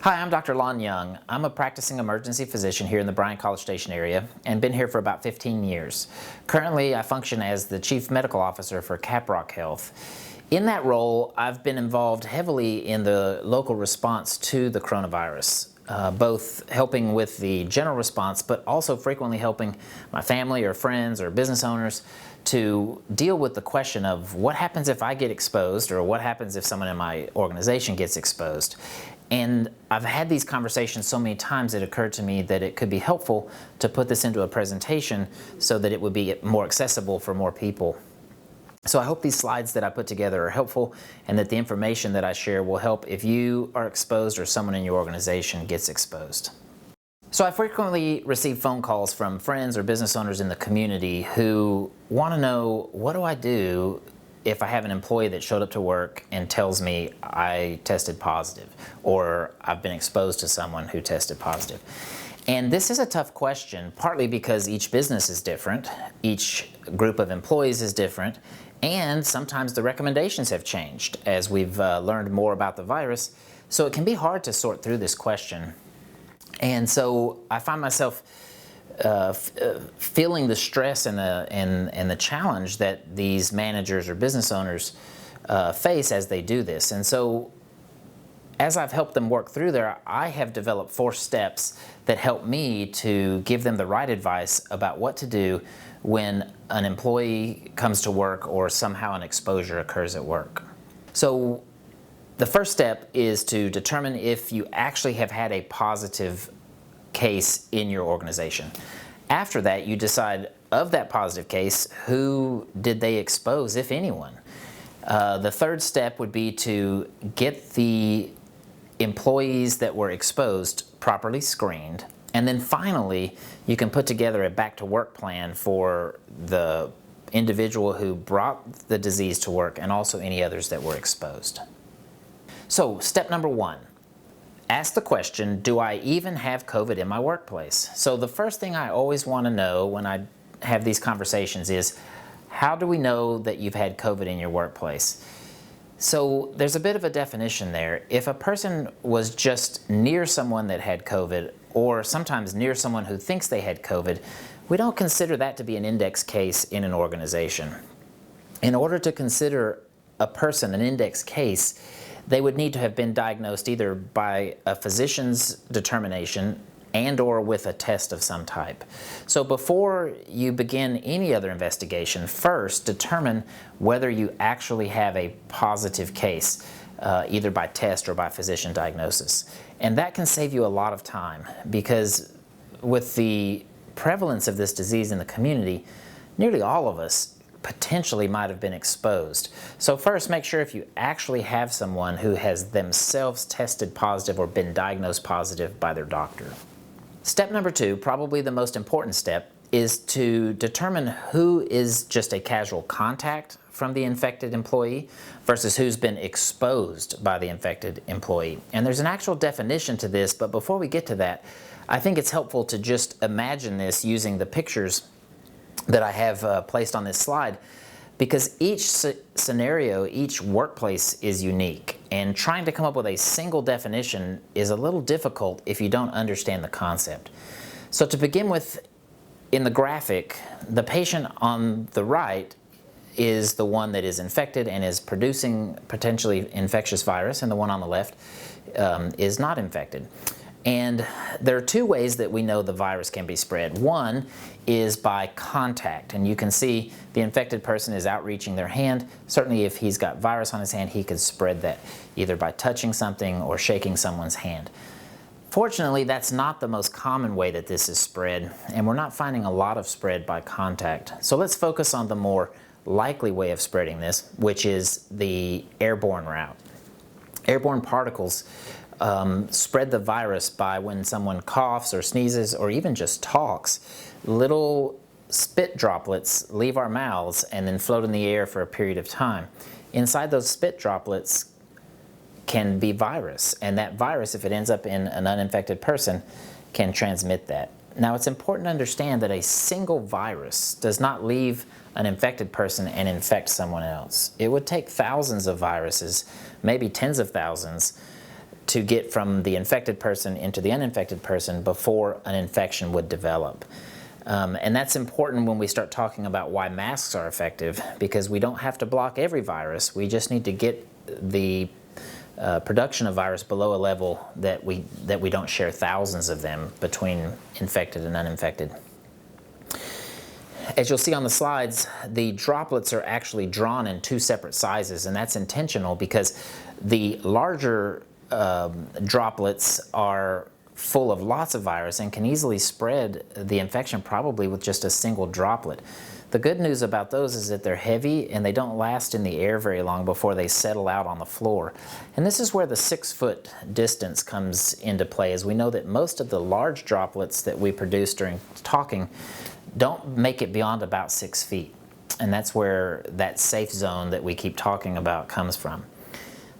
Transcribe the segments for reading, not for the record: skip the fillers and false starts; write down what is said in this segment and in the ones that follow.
Hi, I'm Dr. Lon Young. I'm a practicing emergency physician here in the Bryan-College Station area and been here for about 15 years. Currently, I function as the Chief Medical Officer for CapRock Health. In that role, I've been involved heavily in the local response to the coronavirus, both helping with the general response, but also frequently helping my family or friends or business owners to deal with the question of what happens if I get exposed or what happens if someone in my organization gets exposed. And I've had these conversations so many times it occurred to me that it could be helpful to put this into a presentation so that it would be more accessible for more people. So I hope these slides that I put together are helpful and that the information that I share will help if you are exposed or someone in your organization gets exposed. So I frequently receive phone calls from friends or business owners in the community who want to know, what do I do if I have an employee that showed up to work and tells me I tested positive or I've been exposed to someone who tested positive? And this is a tough question, partly because each business is different, each group of employees is different, and sometimes the recommendations have changed as we've learned more about the virus. So it can be hard to sort through this question. And so I find myself feeling the stress and the challenge that these managers or business owners face as they do this. And so as I've helped them work through there, I have developed 4 steps that help me to give them the right advice about what to do when an employee comes to work or somehow an exposure occurs at work. So the first step is to determine if you actually have had a positive case in your organization. After that, you decide, of that positive case, who did they expose, if anyone? The third step would be to get the employees that were exposed properly screened. And then finally, you can put together a back-to-work plan for the individual who brought the disease to work and also any others that were exposed. So, step number 1. Ask the question, do I even have COVID in my workplace? So the first thing I always want to know when I have these conversations is, how do we know that you've had COVID in your workplace? So there's a bit of a definition there. If a person was just near someone that had COVID, or sometimes near someone who thinks they had COVID, we don't consider that to be an index case in an organization. In order to consider a person an index case, they would need to have been diagnosed either by a physician's determination and or with a test of some type. So before you begin any other investigation, first determine whether you actually have a positive case, either by test or by physician diagnosis. And that can save you a lot of time, because with the prevalence of this disease in the community, nearly all of us potentially might have been exposed. So first, make sure if you actually have someone who has themselves tested positive or been diagnosed positive by their doctor. Step number 2, probably the most important step, is to determine who is just a casual contact from the infected employee versus who's been exposed by the infected employee. And there's an actual definition to this, but before we get to that, I think it's helpful to just imagine this using the pictures that I have placed on this slide, because each scenario, each workplace is unique, and trying to come up with a single definition is a little difficult if you don't understand the concept. So to begin with, in the graphic, the patient on the right is the one that is infected and is producing potentially infectious virus, and the one on the left is not infected. And there are 2 ways that we know the virus can be spread. One is by contact, and you can see the infected person is outreaching their hand. Certainly if he's got virus on his hand, he could spread that either by touching something or shaking someone's hand. Fortunately, that's not the most common way that this is spread, and we're not finding a lot of spread by contact. So let's focus on the more likely way of spreading this, which is the airborne route. Airborne particles spread the virus by when someone coughs or sneezes or even just talks. Little spit droplets leave our mouths and then float in the air for a period of time. Inside those spit droplets can be virus, and that virus, if it ends up in an uninfected person, can transmit that. Now, it's important to understand that a single virus does not leave an infected person and infect someone else. It would take thousands of viruses, maybe tens of thousands, to get from the infected person into the uninfected person before an infection would develop. And that's important when we start talking about why masks are effective, because we don't have to block every virus. We just need to get the production of virus below a level that we don't share thousands of them between infected and uninfected. As you'll see on the slides, the droplets are actually drawn in two separate sizes, and that's intentional because the larger droplets are full of lots of virus and can easily spread the infection probably with just a single droplet. The good news about those is that they're heavy and they don't last in the air very long before they settle out on the floor. And this is where the 6-foot distance comes into play, as we know that most of the large droplets that we produce during talking don't make it beyond about 6 feet. And that's where that safe zone that we keep talking about comes from.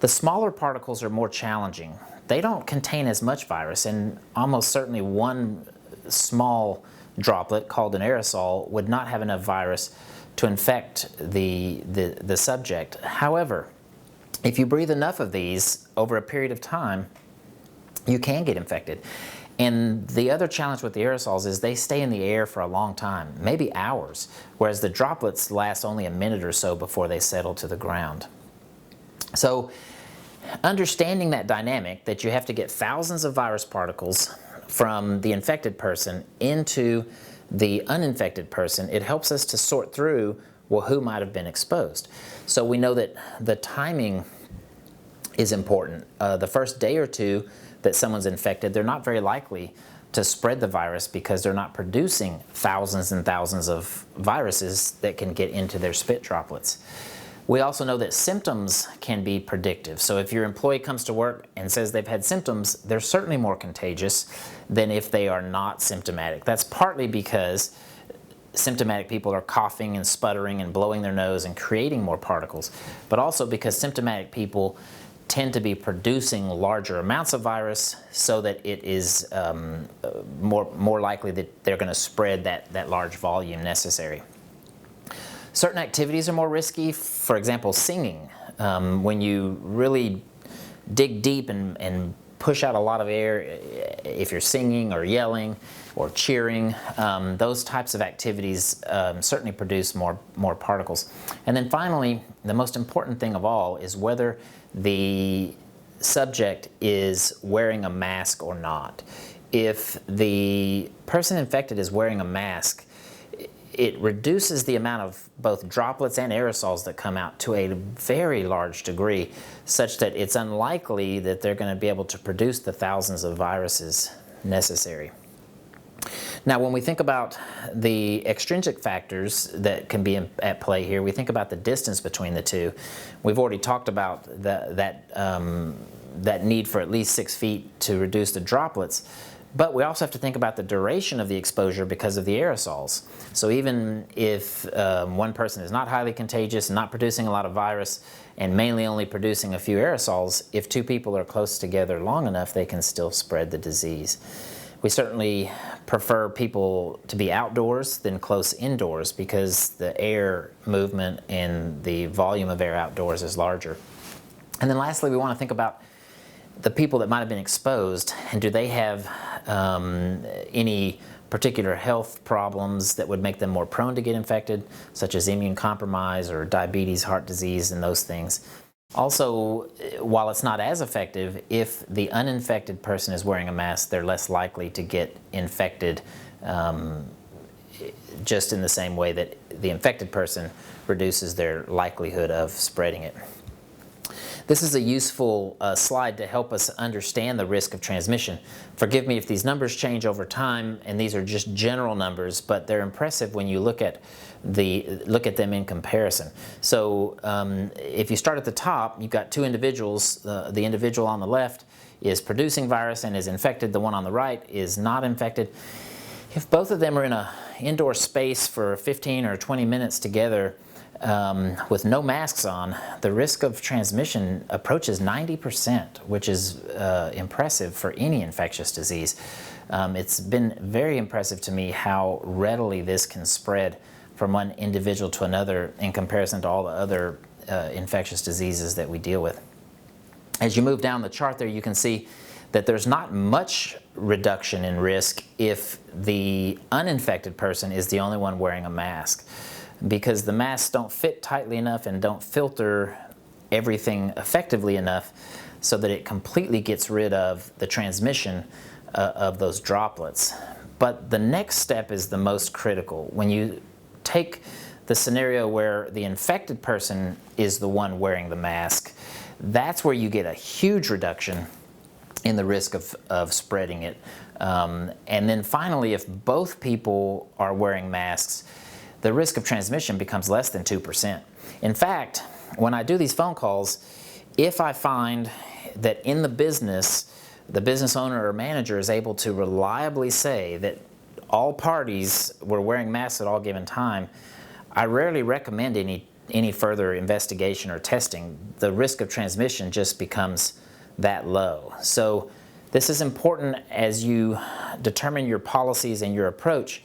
The smaller particles are more challenging. They don't contain as much virus, and almost certainly one small droplet called an aerosol would not have enough virus to infect the subject. However, if you breathe enough of these over a period of time, you can get infected. And the other challenge with the aerosols is they stay in the air for a long time, maybe hours, whereas the droplets last only a minute or so before they settle to the ground. So understanding that dynamic, that you have to get thousands of virus particles from the infected person into the uninfected person, it helps us to sort through, well, who might have been exposed. So we know that the timing is important. The first day or two that someone's infected, they're not very likely to spread the virus because they're not producing thousands and thousands of viruses that can get into their spit droplets. We also know that symptoms can be predictive. So if your employee comes to work and says they've had symptoms, they're certainly more contagious than if they are not symptomatic. That's partly because symptomatic people are coughing and sputtering and blowing their nose and creating more particles, but also because symptomatic people tend to be producing larger amounts of virus, so that it is more likely that they're going to spread that large volume necessary. Certain activities are more risky. For example, singing. When you really dig deep and push out a lot of air, if you're singing or yelling or cheering, those types of activities certainly produce more particles. And then finally, the most important thing of all is whether the subject is wearing a mask or not. If the person infected is wearing a mask, it reduces the amount of both droplets and aerosols that come out to a very large degree, such that it's unlikely that they're going to be able to produce the thousands of viruses necessary. Now, when we think about the extrinsic factors that can be at play here, we think about the distance between the two. We've already talked about that need for at least 6 feet to reduce the droplets. But we also have to think about the duration of the exposure because of the aerosols. So even if one person is not highly contagious, not producing a lot of virus, and mainly only producing a few aerosols, if two people are close together long enough, they can still spread the disease. We certainly prefer people to be outdoors than close indoors because the air movement and the volume of air outdoors is larger. And then lastly, we want to think about the people that might have been exposed, and do they have any particular health problems that would make them more prone to get infected, such as immune compromise or diabetes, heart disease, and those things. Also, while it's not as effective, if the uninfected person is wearing a mask, they're less likely to get infected, just in the same way that the infected person reduces their likelihood of spreading it. This is a useful slide to help us understand the risk of transmission. Forgive me if these numbers change over time, and these are just general numbers, but they're impressive when you look at them in comparison. So if you start at the top, you've got two individuals. The individual on the left is producing virus and is infected. The one on the right is not infected. If both of them are in an indoor space for 15 or 20 minutes together, with no masks on, the risk of transmission approaches 90%, which is impressive for any infectious disease. It's been very impressive to me how readily this can spread from one individual to another in comparison to all the other infectious diseases that we deal with. As you move down the chart there, you can see that there's not much reduction in risk if the uninfected person is the only one wearing a mask, because the masks don't fit tightly enough and don't filter everything effectively enough so that it completely gets rid of the transmission of those droplets. But the next step is the most critical. When you take the scenario where the infected person is the one wearing the mask, that's where you get a huge reduction in the risk of spreading it. And then finally, if both people are wearing masks, the risk of transmission becomes less than 2%. In fact, when I do these phone calls, if I find that in the business owner or manager is able to reliably say that all parties were wearing masks at all given time, I rarely recommend any further investigation or testing. The risk of transmission just becomes that low. So this is important as you determine your policies and your approach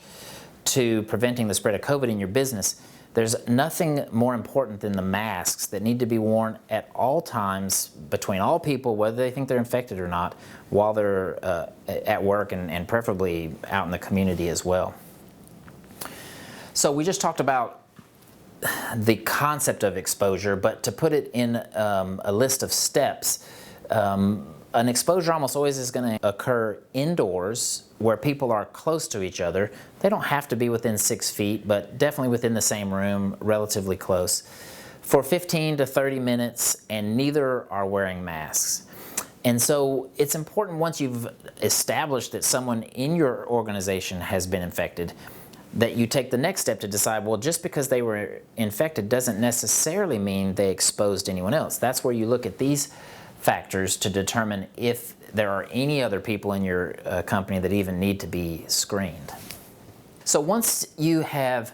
to preventing the spread of COVID in your business. There's nothing more important than the masks that need to be worn at all times between all people, whether they think they're infected or not, while they're at work and preferably out in the community as well. So we just talked about the concept of exposure, but to put it in a list of steps, an exposure almost always is going to occur indoors where people are close to each other. They don't have to be within 6 feet, but definitely within the same room, relatively close, for 15 to 30 minutes, and neither are wearing masks. And so it's important, once you've established that someone in your organization has been infected, that you take the next step to decide, well, just because they were infected doesn't necessarily mean they exposed anyone else. That's where you look at these factors to determine if there are any other people in your company that even need to be screened. So once you have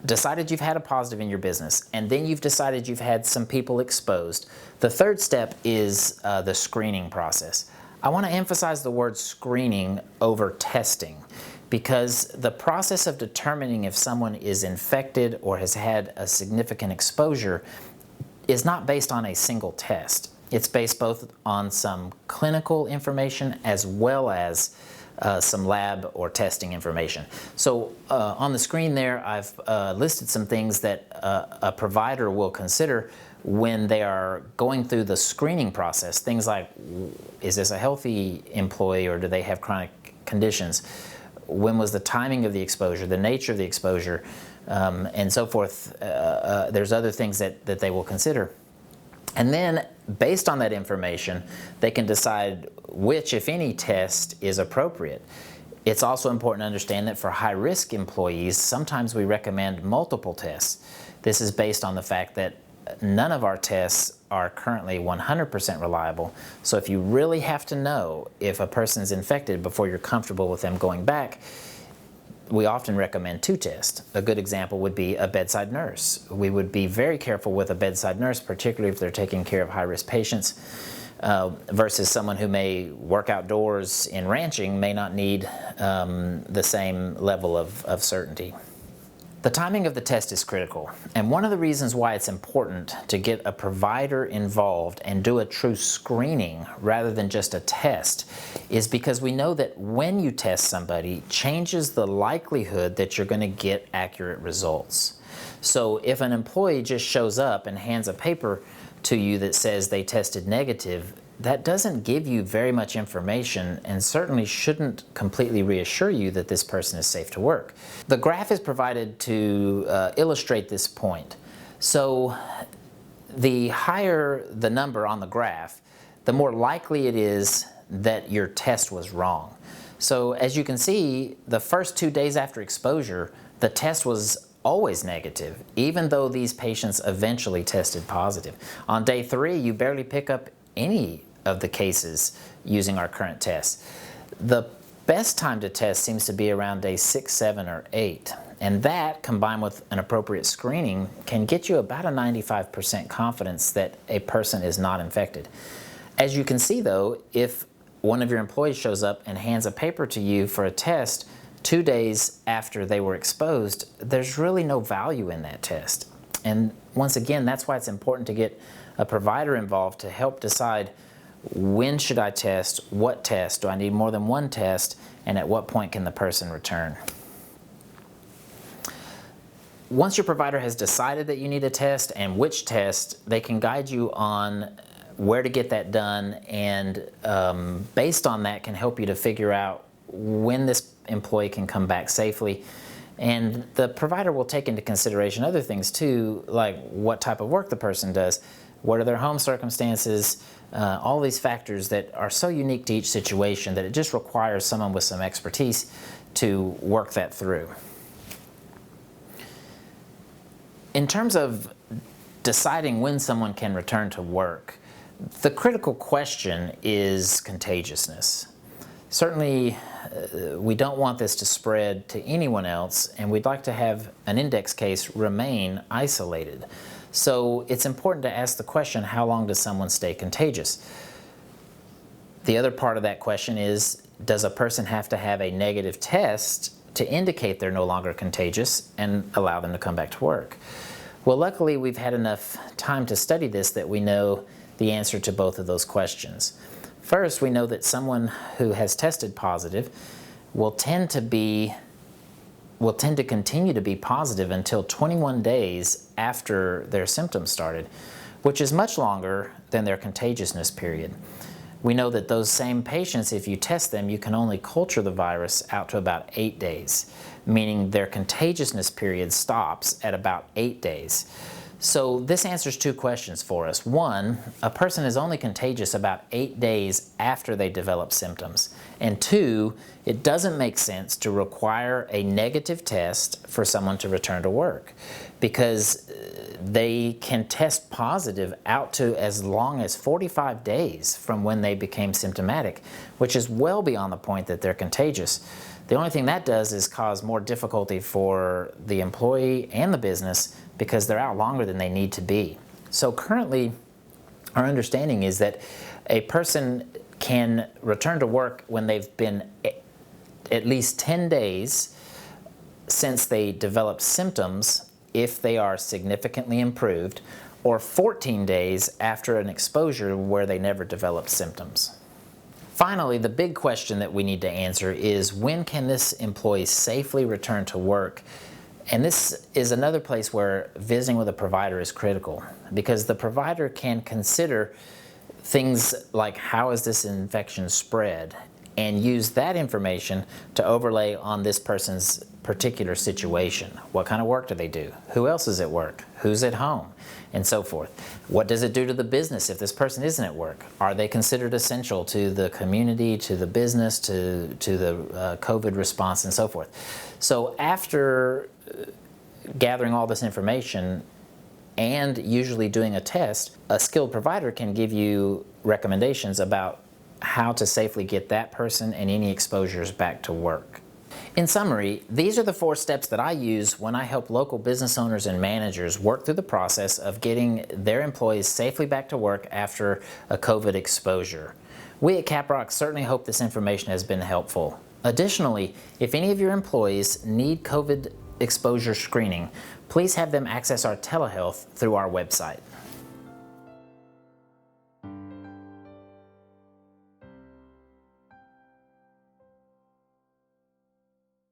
decided you've had a positive in your business, and then you've decided you've had some people exposed, the third step is the screening process. I want to emphasize the word screening over testing, because the process of determining if someone is infected or has had a significant exposure is not based on a single test. It's based both on some clinical information as well as some lab or testing information. So on the screen there, I've listed some things that a provider will consider when they are going through the screening process. Things like, is this a healthy employee or do they have chronic conditions? When was the timing of the exposure, the nature of the exposure, and so forth. There's other things that they will consider. And then, based on that information, they can decide which, if any, test is appropriate. It's also important to understand that for high-risk employees, sometimes we recommend multiple tests. This is based on the fact that none of our tests are currently 100% reliable. So if you really have to know if a person's infected before you're comfortable with them going back, we often recommend 2 tests. A good example would be a bedside nurse. We would be very careful with a bedside nurse, particularly if they're taking care of high-risk patients, versus someone who may work outdoors in ranching may not need the same level of certainty. The timing of the test is critical, and one of the reasons why it's important to get a provider involved and do a true screening rather than just a test is because we know that when you test somebody changes the likelihood that you're going to get accurate results. So if an employee just shows up and hands a paper to you that says they tested negative, that doesn't give you very much information and certainly shouldn't completely reassure you that this person is safe to work. The graph is provided to illustrate this point. So the higher the number on the graph, the more likely it is that your test was wrong. So as you can see, the first 2 days after exposure, the test was always negative, even though these patients eventually tested positive. On day 3, you barely pick up any of the cases using our current tests. The best time to test seems to be around day 6, 7, or 8. And that, combined with an appropriate screening, can get you about a 95% confidence that a person is not infected. As you can see though, if one of your employees shows up and hands a paper to you for a test 2 days after they were exposed, there's really no value in that test. And once again, that's why it's important to get a provider involved to help decide when should I test, what test, do I need more than one test, and at what point can the person return. Once your provider has decided that you need a test and which test, they can guide you on where to get that done, and based on that can help you to figure out when this employee can come back safely. And the provider will take into consideration other things too, like what type of work the person does, what are their home circumstances, all these factors that are so unique to each situation that it just requires someone with some expertise to work that through. In terms of deciding when someone can return to work, the critical question is contagiousness. Certainly, we don't want this to spread to anyone else, and we'd like to have an index case remain isolated. So it's important to ask the question, how long does someone stay contagious? The other part of that question is, does a person have to have a negative test to indicate they're no longer contagious and allow them to come back to work? Well, luckily we've had enough time to study this that we know the answer to both of those questions. First, we know that someone who has tested positive will tend to continue to be positive until 21 days after their symptoms started, which is much longer than their contagiousness period. We know that those same patients, if you test them, you can only culture the virus out to about 8 days, meaning their contagiousness period stops at about 8 days. So this answers two questions for us. One, a person is only contagious about 8 days after they develop symptoms. And two, it doesn't make sense to require a negative test for someone to return to work, because they can test positive out to as long as 45 days from when they became symptomatic, which is well beyond the point that they're contagious. The only thing that does is cause more difficulty for the employee and the business because they're out longer than they need to be. So currently, our understanding is that a person can return to work when they've been at least 10 days since they developed symptoms, if they are significantly improved, or 14 days after an exposure where they never developed symptoms. Finally, the big question that we need to answer is, when can this employee safely return to work? And this is another place where visiting with a provider is critical, because the provider can consider things like, how is this infection spread, and use that information to overlay on this person's particular situation. What kind of work do they do? Who else is at work? Who's at home? And so forth. What does it do to the business if this person isn't at work? Are they considered essential to the community, to the business, to the COVID response, and so forth? So after gathering all this information and usually doing a test, a skilled provider can give you recommendations about how to safely get that person and any exposures back to work. In summary, these are the 4 steps that I use when I help local business owners and managers work through the process of getting their employees safely back to work after a COVID exposure. We at CapRock certainly hope this information has been helpful. Additionally, if any of your employees need COVID exposure screening, please have them access our telehealth through our website.